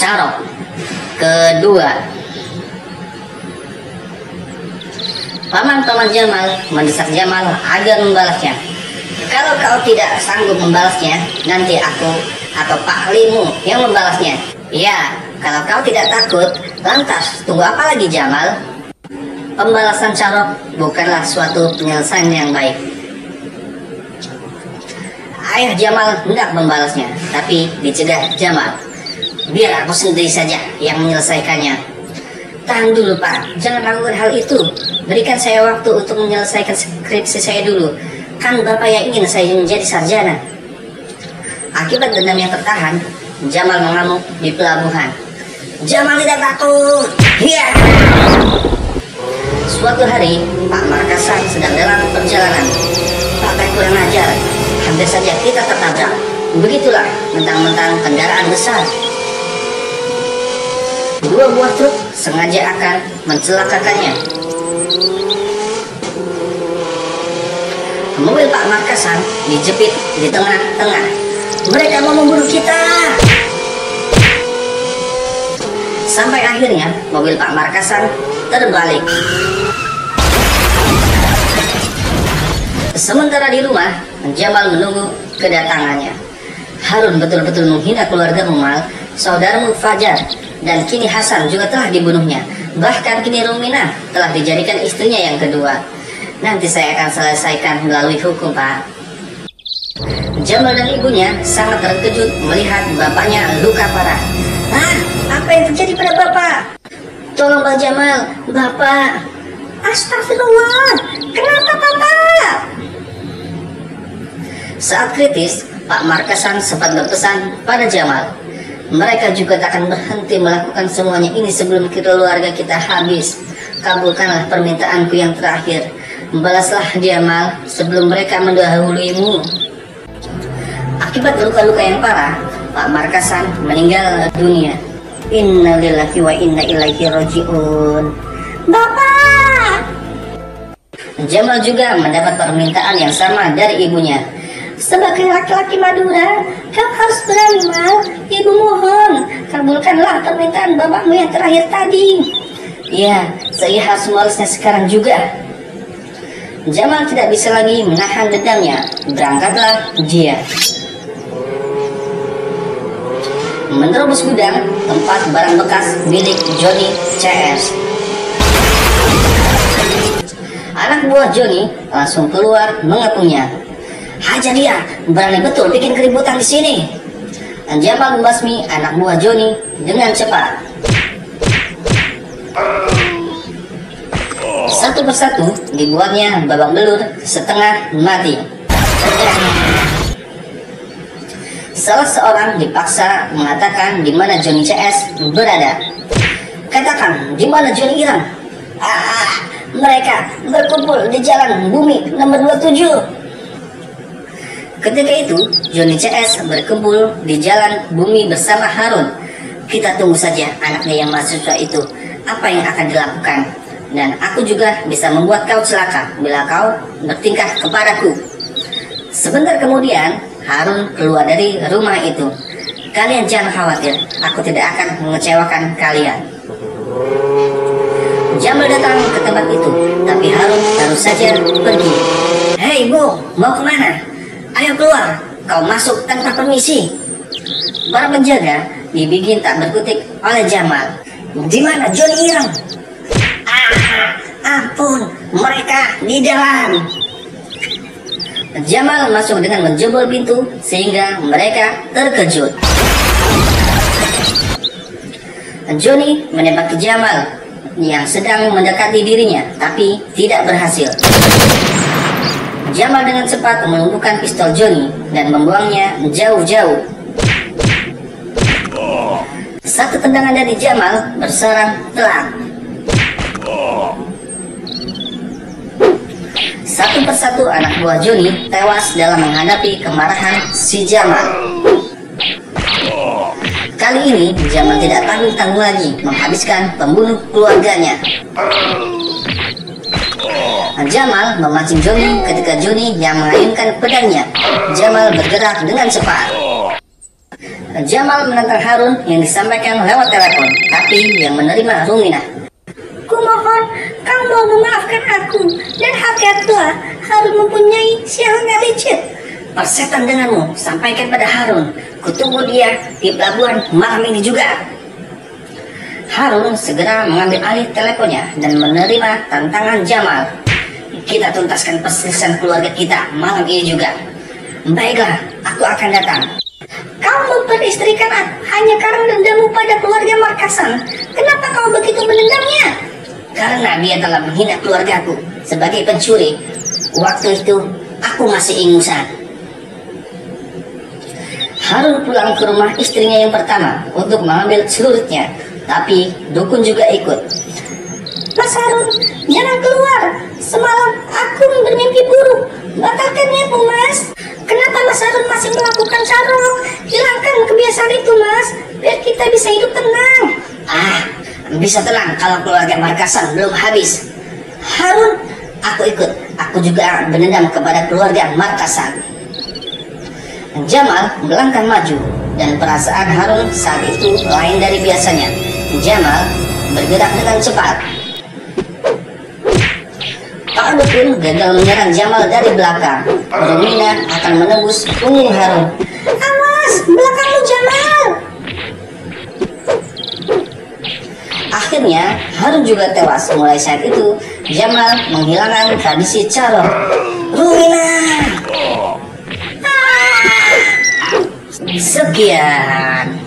Carok kedua. Paman-paman Jamal mendesak Jamal agar membalasnya. Kalau kau tidak sanggup membalasnya, nanti aku atau Pak Limu yang membalasnya. Ya, kalau kau tidak takut, lantas tunggu apa lagi Jamal? Pembalasan Carok bukanlah suatu penyelesaian yang baik. Ayah Jamal hendak membalasnya, tapi dicegah Jamal. Biar aku sendiri saja yang menyelesaikannya. Tahan dulu Pak, jangan lakukan hal itu. Berikan saya waktu untuk menyelesaikan skripsi saya dulu. Kan Bapak yang ingin saya menjadi sarjana. Akibat dendam yang tertahan, Jamal mengamuk di pelabuhan. Jamal tidak takut. Hiya! Suatu hari, Pak Markasan sedang dalam perjalanan. Pak kurang ajar, hampir saja kita tertabrak. Begitulah, mentang-mentang kendaraan besar. Dua buah truk sengaja akan mencelakakannya. Mobil Pak Markasan dijepit di tengah-tengah. Mereka mau membunuh kita. Sampai akhirnya mobil Pak Markasan terbalik. Sementara di rumah, Jamal menunggu kedatangannya. Harun betul-betul menghina keluarga Mumal, saudaramu Fajar, dan kini Hasan juga telah dibunuhnya. Bahkan kini Rumina telah dijadikan istrinya yang kedua. Nanti saya akan selesaikan melalui hukum, Pak. Jamal dan ibunya sangat terkejut melihat bapaknya luka parah. Ah, apa yang terjadi pada bapak? Tolong Bang Jamal, bapak. Astagfirullah, kenapa bapak? Saat kritis, Pak Markasan sempat berpesan pada Jamal. Mereka juga tak akan berhenti melakukan semuanya ini sebelum keluarga kita habis. Kabulkanlah permintaanku yang terakhir. Balaslah Jamal sebelum mereka mendahuluimu. Akibat luka-luka yang parah, Pak Markasan meninggal dunia. Innalillahi wa inna ilaihi raji'un. Bapak! Jamal juga mendapat permintaan yang sama dari ibunya. Sebagai laki-laki Madura, kau harus berani, Mal. Ibu mohon, kabulkanlah permintaan bapakmu yang terakhir tadi. Ya, saya harus membalasnya sekarang juga. Jamal tidak bisa lagi menahan dendamnya. Berangkatlah dia. Menerobos gudang tempat barang bekas milik Johnny CS. Anak buah Johnny langsung keluar mengepungnya. Hajar dia, berani betul bikin keributan di sini. Jamal membasmi anak buah Johnny dengan cepat. Satu persatu dibuatnya babak belur setengah mati. Salah seorang dipaksa mengatakan di mana Johnny CS berada. Katakan, di mana Johnny hilang? Mereka berkumpul di jalan bumi nomor 27. Ketika itu, Johnny CS berkumpul di jalan bumi bersama Harun. Kita tunggu saja anaknya yang mahasiswa itu, apa yang akan dilakukan. Dan aku juga bisa membuat kau celaka bila kau bertingkah kepadaku. Sebentar kemudian, Harun keluar dari rumah itu. Kalian jangan khawatir, aku tidak akan mengecewakan kalian. Jamal datang ke tempat itu, tapi Harun baru saja pergi. Hei Bu, mau kemana? Ayo keluar, kau masuk tanpa permisi. Para penjaga dibikin tak berkutik oleh Jamal. Di mana Johnny hilang? Ampun, mereka di dalam. Jamal masuk dengan menjebol pintu sehingga mereka terkejut. Johnny menembaki Jamal yang sedang mendekati dirinya, tapi tidak berhasil. Jamal dengan cepat melumpuhkan pistol Johnny dan membuangnya jauh-jauh. Satu tendangan dari Jamal bersarang telak. Satu persatu anak buah Johnny tewas dalam menghadapi kemarahan si Jamal. Kali ini Jamal tidak tanggung-tanggung lagi menghabiskan pembunuh keluarganya. Jamal memancing Johnny ketika Johnny yang mengayunkan pedangnya. Jamal bergerak dengan cepat. Jamal menentang Harun yang disampaikan lewat telepon, tapi yang menerima Ruminah. Kumohon, kau mau memaafkan aku dan hati-hatilah Harun mempunyai sialan yang licik. Persetan denganmu, sampaikan pada Harun. Kutunggu dia di pelabuhan malam ini juga. Harun segera mengambil alih teleponnya dan menerima tantangan Jamal. Kita tuntaskan perselisihan keluarga kita malam ini juga. Baiklah, aku akan datang. Kau memperistrikan aku hanya karena dendammu pada keluarga Markasan. Kenapa kau begitu menendamnya? Karena dia telah menghina keluargaku sebagai pencuri. Waktu itu aku masih ingusan. Harun pulang ke rumah istrinya yang pertama untuk mengambil celuritnya, tapi dukun juga ikut. Mas Harun, jangan keluar. Semalam aku bermimpi buruk. Batalkan niatmu, Mas. Kenapa Mas Harun masih melakukan syarok? Hilangkan kebiasaan itu, Mas, biar kita bisa hidup tenang. Bisa tenang kalau keluarga Markasan belum habis. Harun, aku ikut. Aku juga berdendam kepada keluarga Markasan. Jamal melangkah maju dan perasaan Harun saat itu lain dari biasanya. Jamal bergerak dengan cepat. Pak Dukun gagal menyerang Jamal dari belakang. Ruminah akan menembus punggung Harun. Awas, belakangmu Jamal. Akhirnya Harun juga tewas. Mulai saat itu Jamal menghilangkan tradisi carok. Ruminah. Sekian.